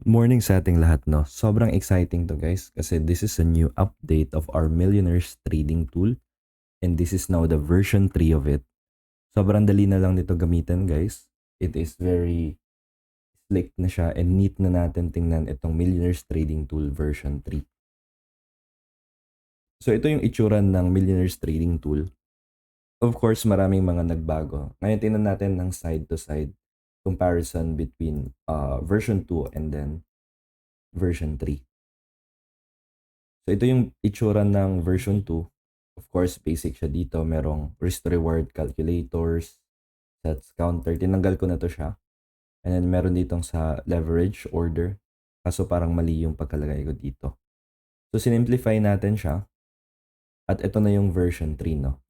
Morning sa ating lahat, no? Sobrang exciting to guys kasi this is a new update of our Millionaires Trading Tool and this is now the version 3 of it. Sobrang dali na lang nito gamitin guys. It is very slick na siya and neat na natin tingnan itong Millionaires Trading Tool version 3. So ito yung itsura ng Millionaires Trading Tool. Of course, maraming mga nagbago. Ngayon tingnan natin ng side to side comparison between version 2 and then version 3. So ito yung itsura ng version 2. Of course, basic siya dito. Merong risk to reward calculators, sets counter. Tinanggal ko na to siya. And then meron ditong sa leverage order. Kaso parang mali yung pagkalagay ko dito. So sinimplify natin siya. At ito na yung version 3, no?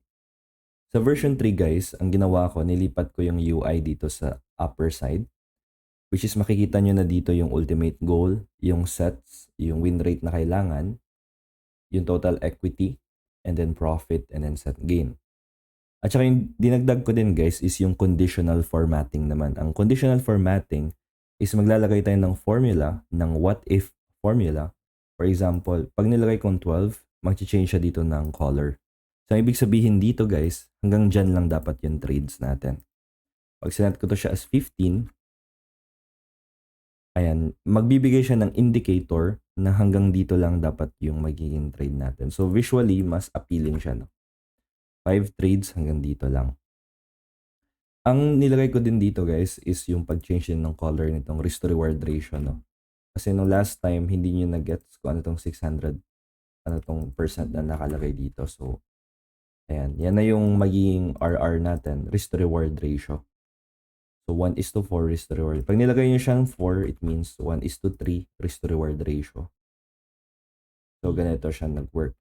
Sa version 3 guys, ang ginawa ko, nilipat ko yung UI dito sa upper side. Which is makikita nyo na dito yung ultimate goal, yung sets, yung win rate na kailangan, yung total equity, and then profit, and then set gain. At saka yung dinagdag ko din guys is yung conditional formatting naman. Ang conditional formatting is maglalagay tayo ng formula, ng what if formula. For example, pag nilagay kong 12, mag-change siya dito ng color. So, ang ibig sabihin dito guys, hanggang dyan lang dapat yung trades natin. Pag sinet ko to siya as 15, ayan, magbibigay siya ng indicator na hanggang dito lang dapat yung magiging trade natin. So, visually, mas appealing siya, no? 5 trades hanggang dito lang. Ang nilagay ko din dito guys is yung pag-change din ng color nitong risk to reward ratio, no? Kasi nung last time, hindi nyo na-gets kung ano tong 600, ano tong percent na nakalagay dito. So, ayan. Yan na yung magiging RR natin, risk to reward ratio. So, 1:4 risk to reward. Pag nilagay nyo siyang 4, it means 1:3 risk to reward ratio. So, ganito siya nag-work.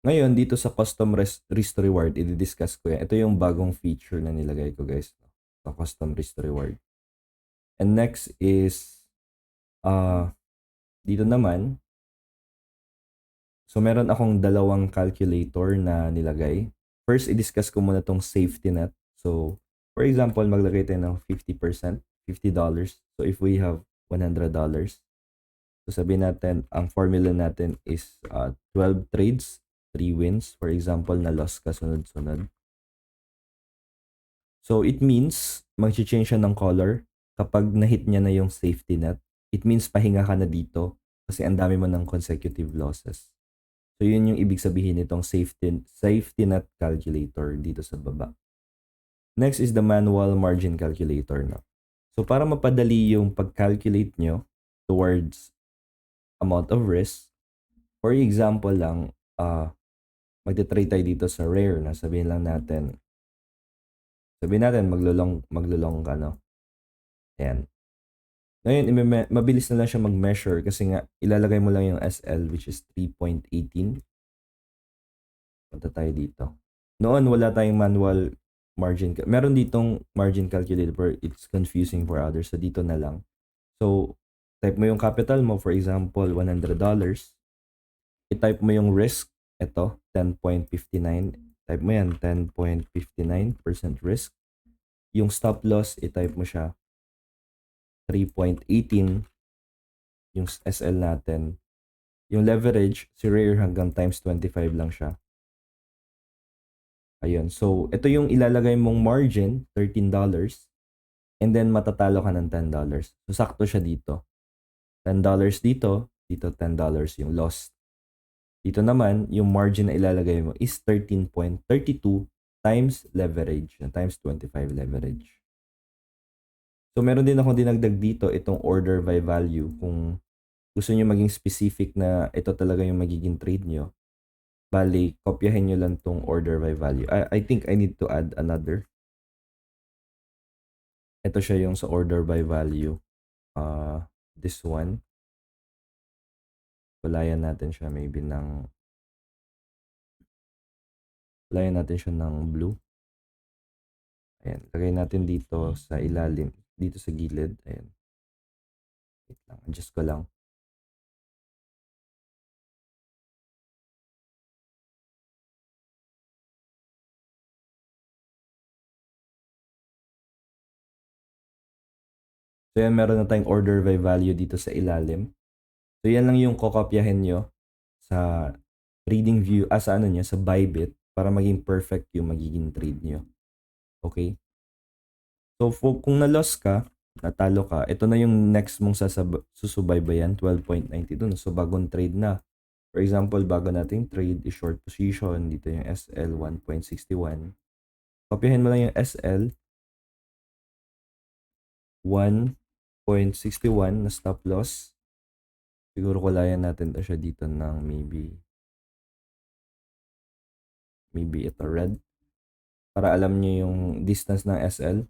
Ngayon, dito sa custom risk to reward, i-discuss ko yan. Ito yung bagong feature na nilagay ko guys. Sa custom risk to reward. And next is, dito naman, so meron akong dalawang calculator na nilagay. First, i-discuss ko muna tong safety net. So, for example, maglagay tayo ng 50%, $50. So, if we have $100, so sabihin natin, ang formula natin is 12 trades, 3 wins. For example, na loss ka sunod-sunod. So, it means, mag-change siya ng color kapag na-hit niya na yung safety net. It means pahinga ka na dito kasi ang dami mo ng consecutive losses. So, yun yung ibig sabihin nitong safety net calculator dito sa baba. Next is the manual margin calculator na. So, para mapadali yung pag-calculate nyo towards amount of risk, for example lang, magte-trade tayo dito sa rare na sabihin natin maglulong ka, no? Ayan. Ngayon, mabilis na lang siya mag-measure kasi nga ilalagay mo lang yung SL which is 3.18. Punta tayo dito. Noon, wala tayong manual margin. Meron ditong margin calculator but it's confusing for others. So, dito na lang. So, type mo yung capital mo. For example, $100. I-type mo yung risk. Ito, 10.59. Type mo yan, 10.59% risk. Yung stop loss, i-type mo siya 3.18. Yung SL natin. Yung leverage, si Rare hanggang times 25 lang siya. Ayun. So, ito yung ilalagay mong margin, $13. And then, matatalo ka ng $10. So, sakto siya dito. $10 dito. Dito, $10 yung loss. Dito naman, yung margin na ilalagay mo is 13.32 times leverage. Times 25 leverage. So, meron din akong dinagdag dito itong order by value. Kung gusto nyo maging specific na ito talaga yung magiging trade nyo, bali, kopyahin nyo lang tong order by value. I think I need to add another. Ito siya yung sa order by value. This one. Kulayan natin siya maybe ng blue. Ayan. Lagay natin dito sa ilalim. Dito sa gilid. Ayan. Wait lang. Adjust ko lang. So yan, meron na tayong order by value dito sa ilalim. So yan lang yung kokopyahin nyo sa trading view, sa ano nyo, sa Bybit para maging perfect yung magiging trade nyo. Okay? So kung na-loss ka, natalo ka, ito na yung next mong susubaybayan, 12.92. So bagong trade na. For example, bago nating trade is short position, dito yung SL 1.61. Kopyahin mo lang yung SL 1.61 na stop loss. Siguro kulayan natin to siya dito ng maybe ito red para alam niyo yung distance ng SL.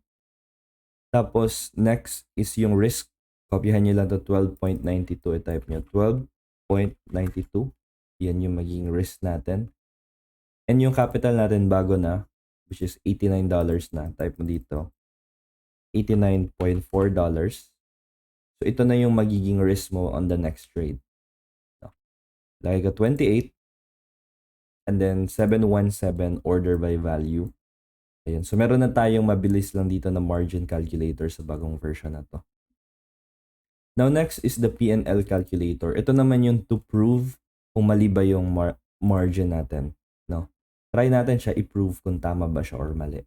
Tapos next is yung risk. Kopyahan niyo lang to 12.92. I-type niyo 12.92. Yan yung magiging risk natin. And yung capital natin bago na, which is $89 na. Type mo dito. $89.4. So ito na yung magiging risk mo on the next trade. Lagay ka 28. And then 717 order by value. Ayan. So meron na tayong mabilis lang dito na margin calculator sa bagong version na to. Now next is the P&L calculator. Ito naman yung to prove kung mali ba yung margin natin. No? Try natin siya i-prove kung tama ba siya or mali.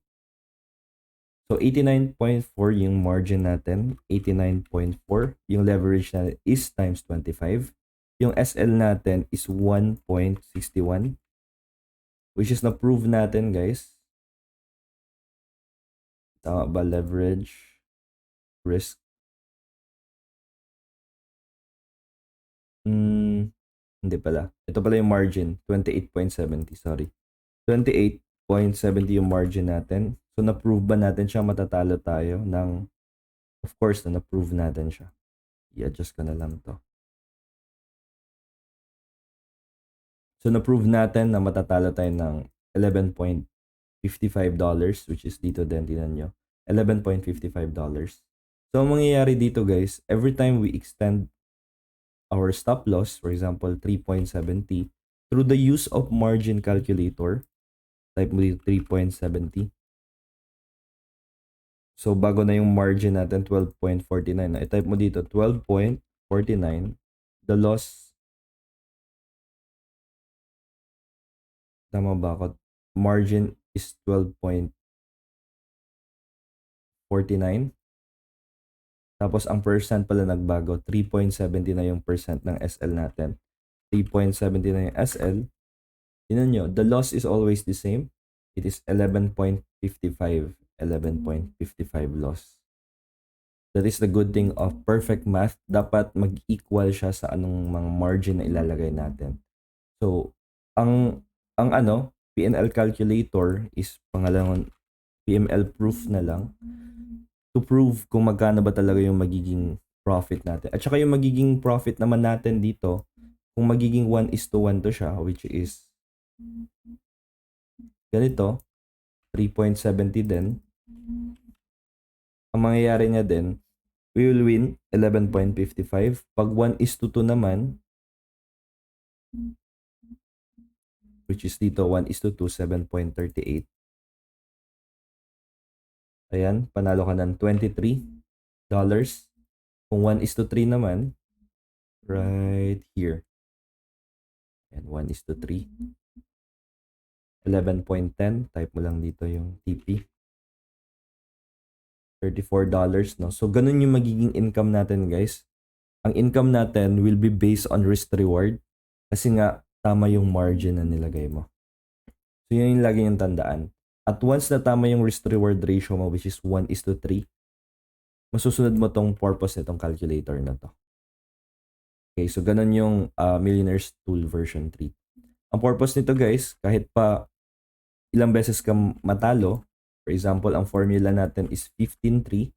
So 89.4 yung margin natin. 89.4. Yung leverage natin is times 25. Yung SL natin is 1.61. Which is na-prove natin, guys. Tama ba? Leverage, risk. Hindi pala. Ito pala yung margin. 28.70, sorry. 28.70 yung margin natin. So, na-prove ba natin siya? Matatalo tayo ng, of course, na-prove natin siya. I-adjust ko na lang to. So, na-prove natin na matatalo tayo ng $11.55, which is dito din, tinan nyo. $11.55. So, ang mangyayari dito, guys, every time we extend our stop loss, for example, 3.70, through the use of margin calculator, type mo dito 3.70. So, bago na yung margin natin, 12.49. I-type mo dito, 12.49. The loss, tama ba ako? Margin is 12.49. Tapos, ang percent pala nagbago. 3.70 na yung percent ng SL natin. 3.70 na yung SL. Tingnan nyo, the loss is always the same. It is 11.55. 11.55 loss. That is the good thing of perfect math. Dapat mag-equal siya sa anong mga margin na ilalagay natin. So, ang P&L calculator is pangalawang PML proof na lang to prove kung magkano ba talaga yung magiging profit natin. At saka yung magiging profit naman natin dito, kung magiging 1:1 to siya, which is ganito, 3.70 din. Ang mangyayari niya din, we will win 11.55. Pag 1:2 naman, which is dito 1:2, 7.38. Ayan, panalo ka ng $23. Kung 1:3 naman, right here. Ayan, 1:3. 11.10. Type mo lang dito yung TP. $34, no? So, ganun yung magiging income natin, guys. Ang income natin will be based on risk-reward kasi nga, tama yung margin na nilagay mo. So, yun yung lagi yung tandaan. At once na tama yung risk-reward ratio mo, which is 1:3, masusunod mo tong purpose nitong calculator na to. Okay, so ganun yung Millionaire's Tool version 3. Ang purpose nito, guys, kahit pa ilang beses ka matalo, for example, ang formula natin is 15-3.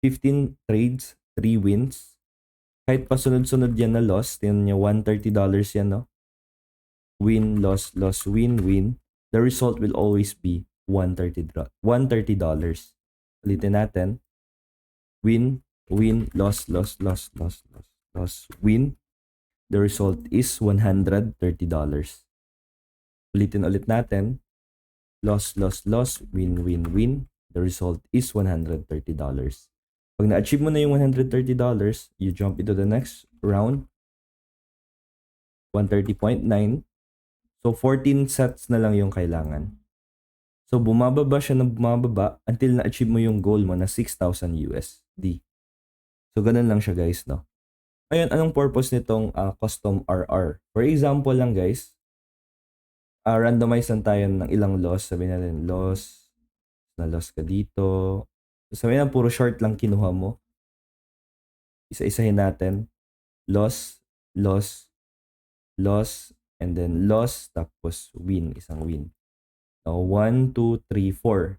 15 trades, 3 wins. Kahit pa sunod-sunod yan na loss, tingnan nyo, $130 yan, no? Win, loss, loss, win, win. The result will always be $130. Ulitin natin. Win, win, loss, loss, loss, loss, loss, loss, win. The result is $130. Ulitin ulit natin. Loss, loss, loss, win, win, win. The result is $130. Pag na-achieve mo na yung $130, you jump into the next round, 130.9. So, 14 sets na lang yung kailangan. So, bumababa siya ng bumababa until na-achieve mo yung goal mo na 6,000 USD. So, ganun lang siya guys, no? Ngayon, anong purpose nitong custom RR? For example lang guys, randomize lang tayo ng ilang loss. Sabihin natin, na-loss ka dito. Sabihin natin, puro short lang kinuha mo. Isa-isahin natin. Loss, loss, loss, and then loss, tapos win, isang win. So, 1, 2, 3, 4.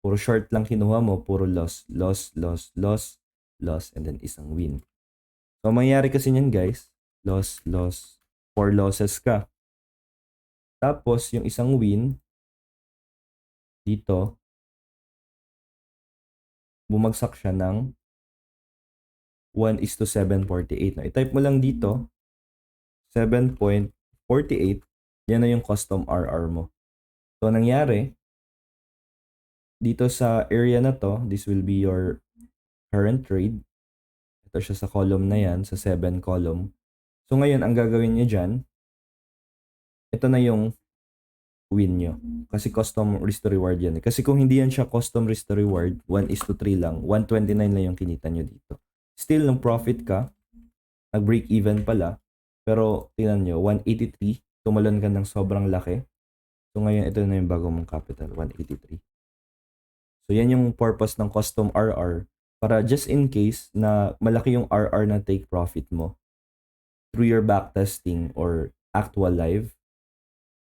Puro short lang kinuha mo, puro loss, loss, loss, loss, loss, and then isang win. So, mangyayari kasi niyan guys, loss, loss, 4 losses ka. Tapos, yung isang win, dito, bumagsak siya ng 1:7.48. Na i-type mo lang dito, 7.48, yan na yung custom RR mo. So, nangyari, dito sa area na to, this will be your current trade. Ito siya sa column na yan, sa 7 column. So, ngayon, ang gagawin nyo dyan, ito na yung win nyo. Kasi custom risk to reward yan. Kasi kung hindi yan siya custom risk to reward, 1:3 lang, 129 lang yung kinita nyo dito. Still, ng profit ka, nag-break even pala, pero tingnan nyo, 183, tumalon ka ng sobrang laki. So ngayon, ito na yung bago mong capital, 183. So yan yung purpose ng custom RR, para just in case na malaki yung RR na take profit mo, through your backtesting or actual live,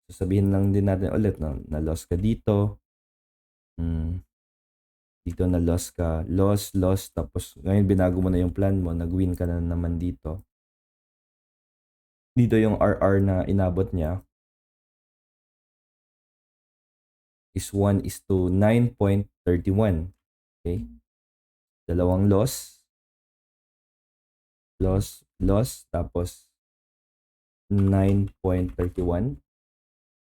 so sabihin lang din natin ulit, no, na-loss ka dito, dito na-loss ka, loss, tapos ngayon binago mo na yung plan mo, nag-win ka na naman dito. Dito yung RR na inabot niya is 1:9.31. Okay? Dalawang loss, tapos 9.31.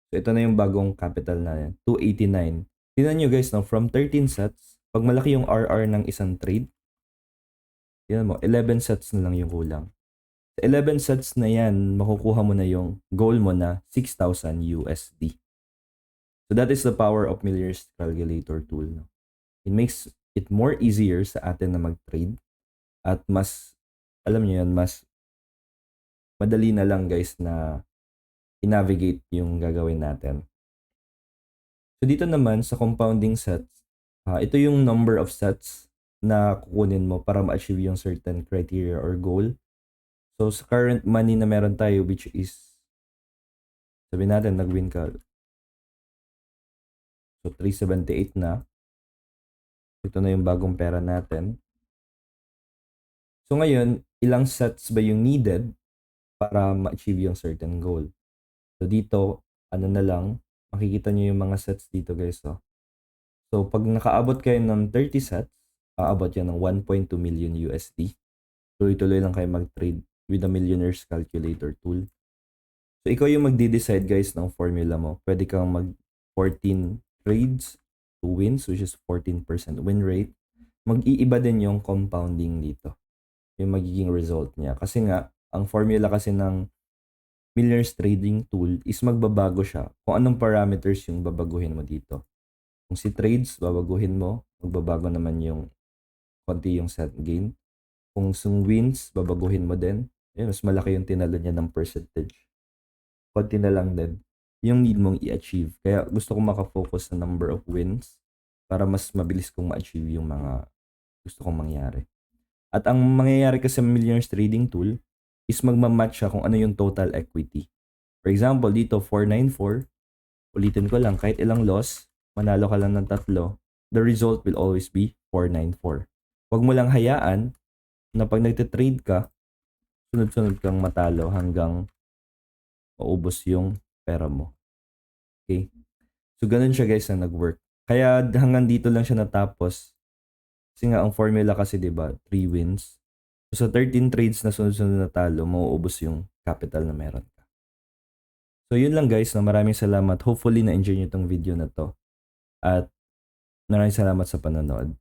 So, ito na yung bagong capital na yan, 289. Tingnan nyo guys, no, from 13 sets, pag malaki yung RR ng isang trade, tingnan mo, 11 sets na lang yung kulang. Sa 11 sets na yan, makukuha mo na yung goal mo na 6,000 USD. So that is the power of Miller's calculator tool. No? It makes it more easier sa atin na mag-trade at mas, alam niyo yan, mas madali na lang guys na i-navigate yung gagawin natin. So dito naman sa compounding sets, ito yung number of sets na kukunin mo para ma-achieve yung certain criteria or goal. So sa current money na meron tayo, which is, sabihin natin nag-win ka, so 378 na. Ito na yung bagong pera natin. So ngayon, ilang sets ba yung needed para ma-achieve yung certain goal? So dito, ano na lang, makikita nyo yung mga sets dito guys. Oh. So pag nakaabot kayo ng 30 sets, aabot yan ng 1.2 million USD. Tuloy-tuloy lang kayo mag-trade with the Millionaire's Calculator tool. So ikaw yung magde-decide guys ng formula mo. Pwede kang mag 14 trades, 2 wins, which is 14% win rate. Mag-iiba din yung compounding dito. Yung magiging result niya. Kasi nga, ang formula kasi ng Miller's trading tool is magbabago siya kung anong parameters yung babaguhin mo dito. Kung si trades, babaguhin mo, magbabago naman yung konti yung set gain. Kung yung wins, babaguhin mo din. Ayun, mas malaki yung tinalo niya ng percentage. Konti na lang din yung need mong i-achieve. Kaya gusto ko makafocus sa number of wins para mas mabilis kong ma-achieve yung mga gusto kong mangyari. At ang mangyayari kasi sa Millionaire's trading tool is magmamatch siya kung ano yung total equity. For example, dito 494, ulitin ko lang, kahit ilang loss, manalo ka lang ng 3, the result will always be 494. Huwag mo lang hayaan na pag nagtitrade ka, sunod-sunod kang matalo hanggang maubos yung pera mo. Okay? So, ganun siya guys na nag-work. Kaya hanggang dito lang siya natapos. Kasi nga, ang formula kasi, diba, 3 wins. So, sa 13 trades na sunod-sunod na talo, mauubos yung capital na meron ka. So, yun lang guys. Maraming salamat. Hopefully, na-enjoy nyo itong video na to. At maraming salamat sa panonood.